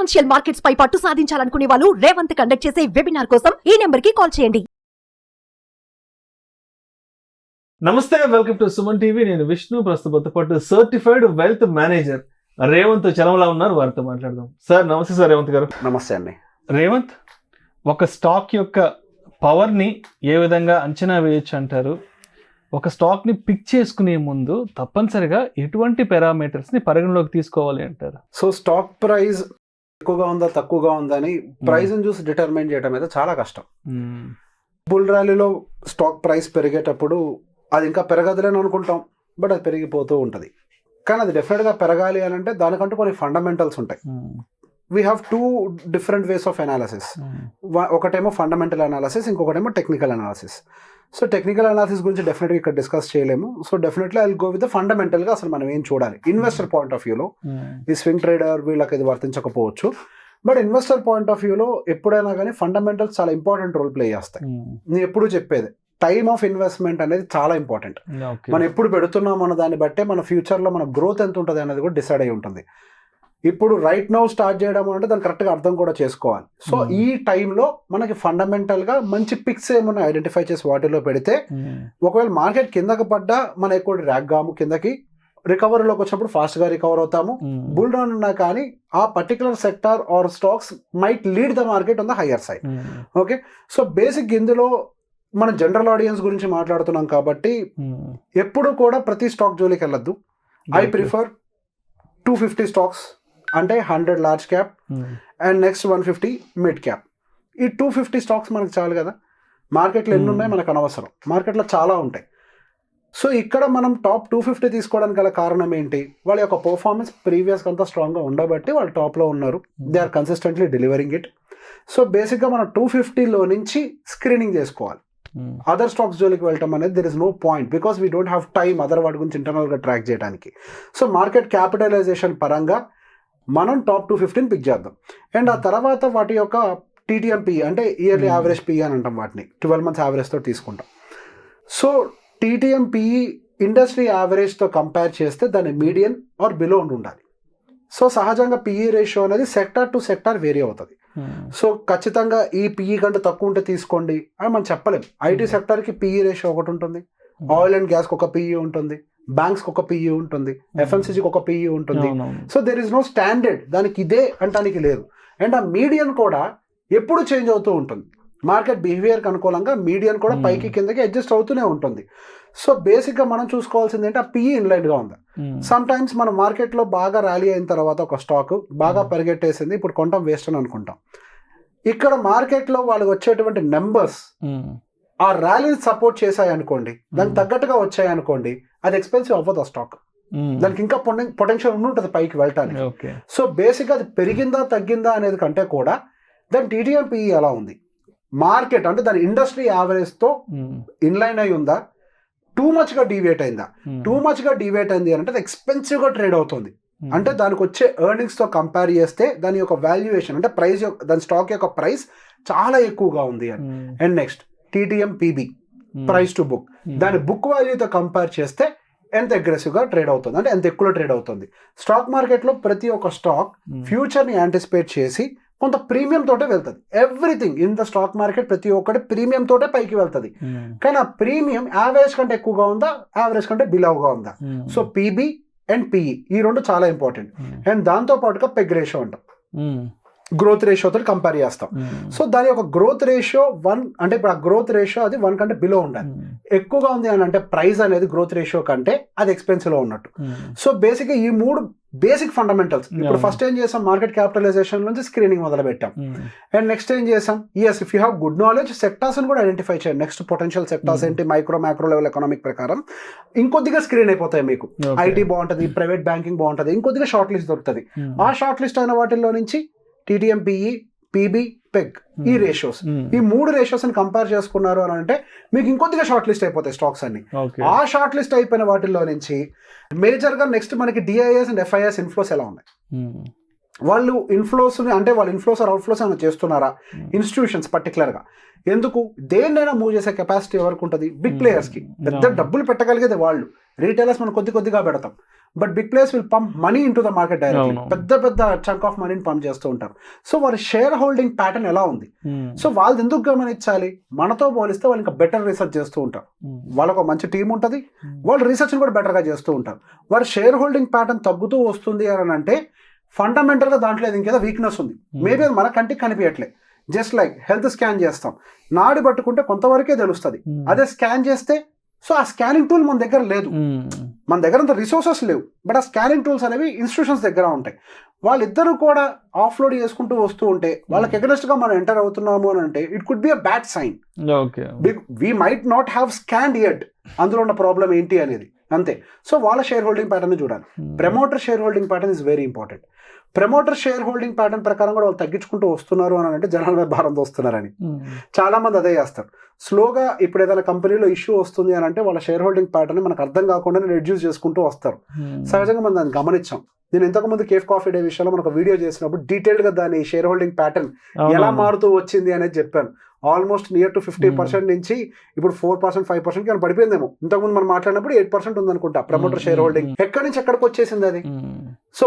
Financial markets పై పట్టు సాధించాలనుకునే వాళ్ళు Revanth conduct చేసే వెబినార్ కోసం ఈ నెంబర్ కి కాల్ చేయండి. నమస్తే, వెల్కమ్ టు సుమన్ టీవీ. నేను విష్ణు. ప్రస్తుతం పాటు certified wealth manager Revanth Chalamala ఉన్నారు. వారితో మాట్లాడదాం. సార్ నమస్తే. సార్ రేవంత్ గారు. నమస్తే అండి. రేవంత్, ఒక స్టాక్ యొక్క పవర్ని ఏ విధంగా అంచనా వేయొచ్చు అంటారు? ఒక స్టాక్ని పిక్ చేసుకునే ముందు తప్పనిసరిగా ఎటువంటి పారామీటర్స్ని పరిగణలోకి తీసుకోవాలి అంటారు? సో స్టాక్ ప్రైస్ ఎక్కువగా ఉందా తక్కువగా ఉందా అని ప్రైస్ని చూసి డిటర్మైన్ చేయడం అయితే చాలా కష్టం. బుల్ ర్యాలీలో స్టాక్ ప్రైస్ పెరిగేటప్పుడు అది ఇంకా పెరగదులేని అనుకుంటాం, బట్ అది పెరిగిపోతూ ఉంటుంది. కానీ అది డెఫినెట్గా పెరగాలి అని అంటే దానికంటూ కొన్ని ఫండమెంటల్స్ ఉంటాయి. We have two different ways of analysis. ఒకటేమో ఫండమెంటల్ అనాలిసిస్, ఇంకొకటేమో technical analysis. So technical analysis గురించి డెఫినెట్గా ఇక్కడ డిస్కస్ చేయలేము. So definitely I will go with the ఫండమెంటల్గా అసలు మనం ఏం చూడాలి. ఇన్వెస్టర్ పాయింట్ ఆఫ్ వ్యూలో ఈ స్వింగ్ ట్రేడర్ వీళ్ళకి ఇది వర్తించకపోవచ్చు, బట్ ఇన్వెస్టర్ పాయింట్ ఆఫ్ వ్యూలో ఎప్పుడైనా కానీ ఫండమెంటల్స్ చాలా ఇంపార్టెంట్ రోల్ ప్లే చేస్తాయి. నేను ఎప్పుడు చెప్పేది టైమ్ ఆఫ్ ఇన్వెస్ట్మెంట్ అనేది చాలా ఇంపార్టెంట్. మనం ఎప్పుడు పెడుతున్నాం అన్న దాన్ని బట్టే మన ఫ్యూచర్లో మన గ్రోత్ ఎంత ఉంటుంది అనేది కూడా డిసైడ్ అయి ఉంటుంది. ఇప్పుడు రైట్ నౌ స్టార్ట్ చేయడం అంటే దాన్ని కరెక్ట్గా అర్థం కూడా చేసుకోవాలి. సో ఈ టైంలో మనకి ఫండమెంటల్గా మంచి పిక్స్ ఏమన్నా ఐడెంటిఫై చేసి వాటిలో పెడితే ఒకవేళ మార్కెట్ కిందకి పడ్డా మనం ఎక్కువ ర్యాక్ కాము, కిందకి రికవరీలోకి వచ్చినప్పుడు ఫాస్ట్గా రికవర్ అవుతాము. బుల్ రన్ ఉన్నా కానీ ఆ particular sector or stocks might lead the market on the higher side. Okay, so basic ఇందులో మనం జనరల్ ఆడియన్స్ గురించి మాట్లాడుతున్నాం కాబట్టి ఎప్పుడు కూడా ప్రతి స్టాక్ జోలికి వెళ్ళొద్దు. ఐ ప్రిఫర్ 250 స్టాక్స్, అంటే 100 large cap and next 150 mid cap. ఈ 250 స్టాక్స్ మనకు చాలు కదా. మార్కెట్లో ఎన్ని ఉన్నాయి మనకు అనవసరం, మార్కెట్లో చాలా ఉంటాయి. సో ఇక్కడ మనం టాప్ 250 తీసుకోవడానికి గల కారణం ఏంటి? వాళ్ళ యొక్క పర్ఫార్మెన్స్ ప్రీవియస్గా అంతా స్ట్రాంగ్గా ఉండబట్టి వాళ్ళు టాప్లో ఉన్నారు. They are consistently delivering it. So బేసిక్గా మనం 250లో నుంచి స్క్రీనింగ్ చేసుకోవాలి. అదర్ స్టాక్స్ జోలికి వెళ్ళటం అనేది there is no point, because we don't have time other వాటి గురించి ఇంటర్నల్గా ట్రాక్ చేయడానికి. సో మార్కెట్ క్యాపిటలైజేషన్ పరంగా మనం టాప్ 250 పిక్ చేద్దాం. అండ్ ఆ తర్వాత వాటి యొక్క TTM-PE అంటే ఇయర్లీ యావరేజ్ PE అని అంటాం, వాటిని 12 months యావరేజ్తో తీసుకుంటాం. సో TTM-PE ఇండస్ట్రీ యావరేజ్తో కంపేర్ చేస్తే దాని మీడియన్ ఆర్ బిలో ఉండాలి. సో సహజంగా PE రేషియో అనేది సెక్టార్ టు సెక్టార్ వేరీ అవుతుంది. సో ఖచ్చితంగా ఈ PE కంటే తక్కువ ఉంటే తీసుకోండి అని మనం చెప్పలేం. IT సెక్టార్కి PE రేషియో ఒకటి ఉంటుంది, ఆయిల్ అండ్ గ్యాస్కి ఒక PE ఉంటుంది, బ్యాంక్స్కి ఒక PE ఉంటుంది, FMCGకి ఒక PE ఉంటుంది. So there is no standard, దానికి ఇదే అంటానికి లేదు. అండ్ ఆ మీడియన్ కూడా ఎప్పుడు చేంజ్ అవుతూ ఉంటుంది. మార్కెట్ బిహేవియర్కి అనుకూలంగా మీడియన్ కూడా పైకి కిందకి అడ్జస్ట్ అవుతూనే ఉంటుంది. సో బేసిక్గా మనం చూసుకోవాల్సింది ఏంటి, ఆ PE ఇన్లైన్గా ఉందా. సమ్ టైమ్స్ మన మార్కెట్లో బాగా ర్యాలీ అయిన తర్వాత ఒక స్టాక్ బాగా పరిగెట్టేసింది, ఇప్పుడు కొంటాం వేస్ట్ అని అనుకుంటాం. ఇక్కడ మార్కెట్లో వాళ్ళకి వచ్చేటువంటి నెంబర్స్ ఆ ర్యాలీని సపోర్ట్ చేశాయి అనుకోండి, దానికి తగ్గట్టుగా వచ్చాయి అనుకోండి, అది ఎక్స్పెన్సివ్ అవ్వదు ఆ స్టాక్. దానికి ఇంకా పొటెన్షియల్ ఉంటుంది పైకి వెళ్ళటానికి. సో బేసిక్గా అది పెరిగిందా తగ్గిందా అనేది కంటే కూడా దాని TTM-PE ఎలా ఉంది, మార్కెట్ అంటే దాని ఇండస్ట్రీ యావరేజ్తో ఇన్లైన్ అయి ఉందా, టూ మచ్గా డీవియేట్ అయిందా. టూ మచ్గా డీవియేట్ అయింది అంటే అది ఎక్స్పెన్సివ్గా ట్రేడ్ అవుతుంది. అంటే దానికి వచ్చే ఎర్నింగ్స్తో కంపేర్ చేస్తే దాని యొక్క వాల్యుయేషన్ అంటే ప్రైస్ యొక్క దాని స్టాక్ యొక్క ప్రైస్ చాలా ఎక్కువగా ఉంది అని. And next TTM-PB price to book, దాని బుక్ వాల్యూతో కంపేర్ చేస్తే ఎంత అగ్రెసివ్గా ట్రేడ్ అవుతుంది, అంటే ఎంత ఎక్కువ ట్రేడ్ అవుతుంది. స్టాక్ మార్కెట్లో ప్రతి ఒక్క స్టాక్ ఫ్యూచర్ని యాంటిసిపేట్ చేసి కొంత ప్రీమియం తోటే వెళ్తుంది. Everything in the stock market ప్రతి ఒక్కటి ప్రీమియం తోటే పైకి వెళ్తుంది. కానీ ఆ ప్రీమియం యావరేజ్ కంటే ఎక్కువగా ఉందా, యావరేజ్ కంటే బిలోగా ఉందా. సో PB అండ్ PE ఈ రెండు చాలా ఇంపార్టెంట్. అండ్ దాంతో పాటుగా పెగ్ రేషియో అంటాం, గ్రోత్ రేషియోతో కంపేర్ చేస్తాం. సో దాని యొక్క గ్రోత్ రేషియో 1 అంటే ఇప్పుడు ఆ గ్రోత్ రేషియో అది 1 కంటే బిలో ఉండాలి. ఎక్కువగా ఉంది అని అంటే ప్రైస్ అనేది గ్రోత్ రేషియో కంటే అది ఎక్స్పెన్సివ్లో ఉన్నట్టు. సో బేసిక్గా ఈ 3 బేసిక్ ఫండమెంటల్స్. ఇప్పుడు ఫస్ట్ ఏం చేసాం, మార్కెట్ క్యాపిటలైజేషన్ నుంచి స్క్రీనింగ్ మొదలు పెట్టాం. అండ్ నెక్స్ట్ ఏం చేసాం, if you have good knowledge sectors కూడా ఐడెంటిఫై చేయండి. నెక్స్ట్ పొటెన్షియల్ సెక్టార్స్ ఏంటి, మైక్రో మ్యాక్రో లెవెల్ ఎకనామిక్ ప్రకారం ఇంకొద్దిగా స్క్రీన్ అయిపోతాయి మీకు. IT బాగుంటుంది, ప్రైవేట్ బ్యాంకింగ్ బాగుంటుంది, ఇంకొద్దిగా షార్ట్ లిస్ట్ దొరుకుతుంది. ఆ షార్ట్ లిస్ట్ అయిన వాటిల్లో నుంచి TTM-PE, PB, PEG ఈ రేషియోస్, ఈ 3 రేషియోస్ ని కంపేర్ చేసుకున్నారు అని అంటే మీకు ఇంకొద్దిగా షార్ట్ లిస్ట్ అయిపోతాయి స్టాక్స్ అన్ని. ఆ షార్ట్ లిస్ట్ అయిపోయిన వాటిల్లో నుంచి మేజర్ గా నెక్స్ట్ మనకి DIS అండ్ FIS ఇన్ఫ్లోస్ ఎలా ఉన్నాయి. వాళ్ళు ఇన్ఫ్లోస్ అంటే వాళ్ళు ఇన్ఫ్లోస్ అవుట్ఫ్లోస్ ఏమైనా చేస్తున్నారా, ఇన్స్టిట్యూషన్స్ పర్టికులర్గా. ఎందుకు దేన్నైనా మూవ్ చేసే కెపాసిటీ ఎవరికి ఉంటుంది? బిగ్ ప్లేయర్స్కి. పెద్ద డబ్బులు పెట్టగలిగేది వాళ్ళు, రీటైలర్స్ మనం కొద్దిగా పెడతాం. But big players will pump money into the market directly. పెద్ద చంక్ ఆఫ్ మనీని పంప్ చేస్తూ ఉంటారు. సో వాళ్ళ షేర్ హోల్డింగ్ ప్యాటర్న్ ఎలా ఉంది, సో వాళ్ళది ఎందుకు గమనించాలి? మనతో పోలిస్తే వాళ్ళు ఇంకా బెటర్ రీసెర్చ్ చేస్తూ ఉంటారు. వాళ్ళకు మంచి టీం ఉంటుంది, వాళ్ళు రీసెర్చ్ని కూడా బెటర్గా చేస్తూ ఉంటారు. వాళ్ళ షేర్ హోల్డింగ్ ప్యాటర్న్ తగ్గుతూ వస్తుంది అని అంటే ఫండమెంటల్గా దాంట్లో ఇంకేదో వీక్నెస్ ఉంది. మేబీ అది మన కంటికి కనిపించట్లేదు. జస్ట్ లైక్ హెల్త్ స్కాన్ చేస్తాం, నాడి పట్టుకుంటే కొంతవరకే తెలుస్తుంది. అదే స్కాన్ చేస్తే సో ఆ స్కానింగ్ టూల్ మన దగ్గర లేదు, మన దగ్గర అంత రిసోర్సెస్ లేవు. బట్ ఆ స్కానింగ్ టూల్స్ అనేవి ఇన్స్టిట్యూషన్స్ దగ్గర ఉంటాయి. వాళ్ళిద్దరూ కూడా ఆఫ్లోడ్ చేసుకుంటూ వస్తూ ఉంటే వాళ్ళకి ఎగనెస్ట్ గా మనం ఎంటర్ అవుతున్నాము అని అంటే it could be a bad sign. We might not have scanned yet అందులో ఉన్న ప్రాబ్లం ఏంటి అనేది, అంతే. సో వాళ్ళ షేర్ హోల్డింగ్ ప్యాటర్న్ చూడాలి. Promoter share holding pattern is very important. Promoter share holding pattern ప్రకారం కూడా వాళ్ళు తగ్గించుకుంటూ వస్తున్నారు అని అంటే జనాల మీద భారం వస్తున్నారని చాలా మంది అదే చేస్తారు. స్లోగా ఇప్పుడు ఏదైనా కంపెనీలో ఇష్యూ వస్తుంది అని అంటే వాళ్ళ షేర్ హోల్డింగ్ ప్యాటర్న్ మనకు అర్థం కాకుండా రెడ్యూస్ చేసుకుంటూ వస్తారు. సహజంగా మనం దాన్ని గమనించాం. నేను ఇంతకుముందు కేఫ్ కాఫీ డే విషయంలో మనకు వీడియో చేసినప్పుడు డీటెయిల్డ్ గా దాని షేర్ హోల్డింగ్ ప్యాటర్న్ ఎలా మారుతూ వచ్చింది అనేది చెప్పాను. ఆల్మోస్ట్ నియర్ టు 50% నుంచి ఇప్పుడు 4%, 5% కానీ పడిపోయిందేమో. ఇంతకుముందు మనం మాట్లాడినప్పుడు 8% ఉందనుకుంటా ప్రమోటర్ షేర్ హోల్డింగ్. ఎక్కడి నుంచి ఎక్కడికి వచ్చేసింది అది? సో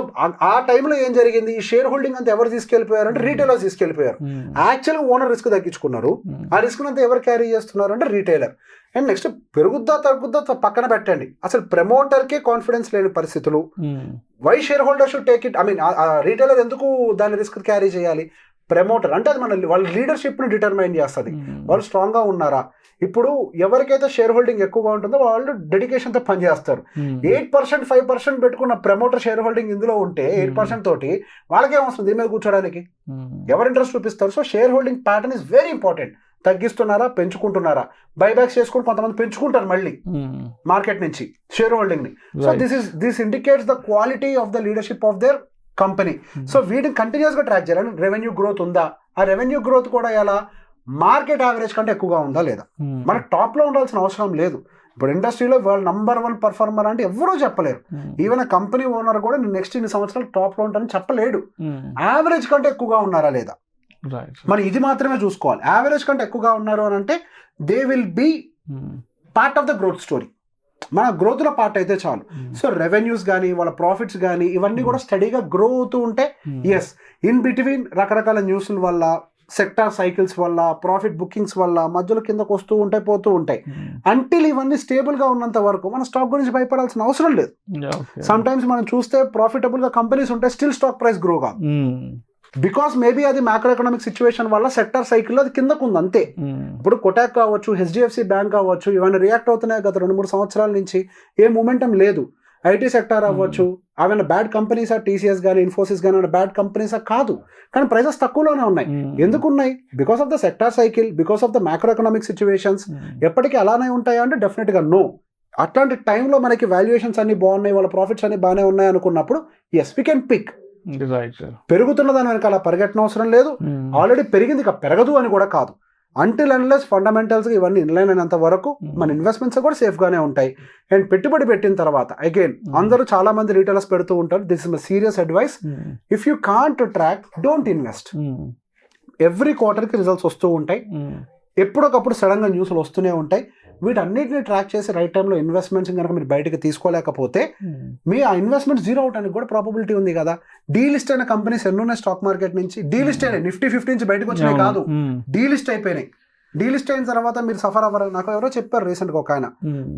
ఆ టైంలో ఏం జరిగింది? ఈ షేర్ హోల్డింగ్ అంతా ఎవరు తీసుకెళ్లిపోయారు అంటే రీటైలర్స్ తీసుకెళ్లిపోయారు. యాక్చువల్గా ఓనర్ రిస్క్ తగ్గించుకున్నారు, ఆ రిస్క్ అంతా ఎవరు క్యారీ చేస్తున్నారు అంటే రీటైలర్. అండ్ నెక్స్ట్ పెరుగుద్దా తగ్గుద్దా పక్కన పెట్టండి, అసలు ప్రమోటర్కే కాన్ఫిడెన్స్ లేని పరిస్థితులు. Why share holder should take it? I mean retailer ఎందుకు దాని రిస్క్ క్యారీ చేయాలి? ప్రమోటర్ అంటే అది మన వాళ్ళ లీడర్షిప్ని డిటర్మైన్ చేస్తుంది. వాళ్ళు స్ట్రాంగ్గా ఉన్నారా? ఇప్పుడు ఎవరికైతే షేర్ హోల్డింగ్ ఎక్కువగా ఉంటుందో వాళ్ళు డెడికేషన్తో పనిచేస్తారు. 8%, 5% పెట్టుకున్న ప్రమోటర్ షేర్ హోల్డింగ్ ఇందులో ఉంటే 8% తోటి వాళ్ళకేమొస్తుంది దీని మీద కూర్చోడానికి? ఎవరు ఇంట్రెస్ట్ చూపిస్తారు? So share holding pattern is very important. తగ్గిస్తున్నారా, పెంచుకుంటున్నారా? బైబ్యాక్స్ చేసుకుని కొంతమంది పెంచుకుంటారు మళ్ళీ మార్కెట్ నుంచి షేర్ హోల్డింగ్ ని. So this indicates the quality of the leadership of their company. సో వీటిని కంటిన్యూస్ గా ట్రాక్ చేయాలి. రెవెన్యూ గ్రోత్ ఉందా? ఆ రెవెన్యూ గ్రోత్ కూడా ఎలా మార్కెట్ యావరేజ్ కంటే ఎక్కువగా ఉందా లేదా? మనకు టాప్ లో ఉండాల్సిన అవసరం లేదు. ఇప్పుడు ఇండస్ట్రీలో వాళ్ళు #1 పర్ఫార్మర్ అంటే ఎవరూ చెప్పలేరు. ఈవెన్ ఆ కంపెనీ ఓనర్ కూడా నెక్స్ట్ ఇన్ని సంవత్సరాలు టాప్ లో ఉంటారని చెప్పలేడు. యావరేజ్ కంటే ఎక్కువగా ఉన్నారా లేదా మనం ఇది మాత్రమే చూసుకోవాలి. యావరేజ్ కంటే ఎక్కువగా ఉన్నారు అని అంటే they will be part of the growth story. మన గ్రోత్ లో పార్ట్ అయితే చాలు. సో రెవెన్యూస్ కానీ వాళ్ళ ప్రాఫిట్స్ కానీ ఇవన్నీ కూడా స్టడీగా గ్రో అవుతూ ఉంటే ఎస్, ఇన్ బిట్వీన్ రకరకాల న్యూస్ల వల్ల, సెక్టార్ సైకిల్స్ వల్ల, ప్రాఫిట్ బుకింగ్స్ వల్ల మధ్యలో కిందకు వస్తూ ఉంటాయి, పోతూ ఉంటాయి. అంటిల్ ఇవన్నీ స్టేబుల్ గా ఉన్నంత వరకు మన స్టాక్ గురించి భయపడాల్సిన అవసరం లేదు. సమ్ టైమ్స్ మనం చూస్తే ప్రాఫిటబుల్ గా కంపెనీస్ ఉంటాయి, స్టిల్ స్టాక్ ప్రైస్ గ్రో కాదు. బికాస్ మేబీ అది మ్యాక్రో ఎకనామిక్ సిచ్యువేషన్ వల్ల సెక్టర్ సైకిల్లో అది కిందకు ఉంది అంతే. ఇప్పుడు కొటాక్ కావచ్చు, HDFC బ్యాంక్ కావచ్చు, ఇవన్నీ రియాక్ట్ అవుతున్నాయి గత 2-3 సంవత్సరాల నుంచి. ఏ మూమెంటం లేదు. ఐటీ సెక్టర్ అవ్వచ్చు, అవన్నీ బ్యాడ్ కంపెనీసా? TCS కానీ ఇన్ఫోసిస్ కానీ బ్యాడ్ కంపెనీసా? కాదు, కానీ ప్రైసెస్ తక్కువలోనే ఉన్నాయి. ఎందుకు ఉన్నాయి? Because of the sector cycle, because of the macro economic situations. ఎప్పటికీ అలానే ఉంటాయా అంటే డెఫినెట్గా నో. అట్లాంటి టైంలో మనకి వాల్యుయేషన్స్ అన్ని బాగున్నాయి, వాళ్ళ ప్రాఫిట్స్ అన్ని బాగానే ఉన్నాయి అనుకున్నప్పుడు ఎస్ వీ కెన్ పిక్. పెరుగుతున్న దాని వెనక అలా పరిగెట్టడం అవసరం లేదు. ఆల్రెడీ పెరిగింది ఇక పెరగదు అని కూడా కాదు. అంటిల్ అన్లెస్ ఫండమెంటల్స్ ఇవన్నీ ఇన్లైన్ అయినంత వరకు మన ఇన్వెస్ట్మెంట్స్ కూడా సేఫ్ గానే ఉంటాయి. అండ్ పెట్టుబడి పెట్టిన తర్వాత అగైన్ అందరూ చాలా మంది రీటైలర్స్ పెడుతూ ఉంటారు. This is my serious advice. If you can't track, don't invest. Every క్వార్టర్కి రిజల్ట్స్ వస్తూ ఉంటాయి, ఎప్పుడొకప్పుడు సడన్ గా న్యూస్లు వస్తూనే ఉంటాయి. వీటన్నిటిని ట్రాక్ చేసి రైట్ టైంలో ఇన్వెస్ట్మెంట్స్ కనుక మీరు బయటకు తీసుకోలేకపోతే మీ ఆ ఇన్వెస్ట్మెంట్ జీరో అవడానికి కూడా ప్రాబబిలిటీ ఉంది కదా. డీలిస్ట్ అయిన కంపెనీస్ ఎన్నున్నాయి స్టాక్ మార్కెట్ నుంచి? డీలిస్ట్ అయినాయి, Nifty 50 నుంచి బయటకు వచ్చినాయి కాదు, డీలిస్ట్ అయిపోయినాయి. డీలిస్ట్ అయిన తర్వాత మీరు సఫర్ అవ్వరు. నాకు ఎవరో చెప్పారు రీసెంట్ గా ఒక ఆయన,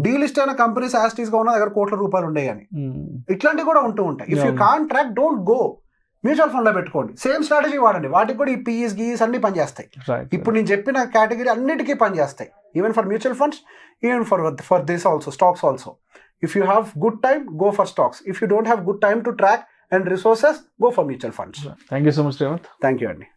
డీలిస్ట్ అయిన కంపెనీస్ యాస్టీస్ గా ఉన్న దగ్గర కోట్ల రూపాయలు ఉండేవి అని. ఇట్లాంటివి కూడా ఉంటూ ఉంటాయి. If you can't track, don't go. Mutual fund లో పెట్టుకోండి, సేమ్ స్ట్రాటజీ వాడండి. వాటికి కూడా ఈ PEs, GEs అన్ని పనిచేస్తాయి. ఇప్పుడు నేను చెప్పిన కేటగిరీ అన్నిటికీ పనిచేస్తాయి. Even for mutual funds, even for this also, stocks also. If you have good time, go for stocks. If you don't have good time to track and resources, go for mutual funds. Thank you so much Revanth. Thank you అండి.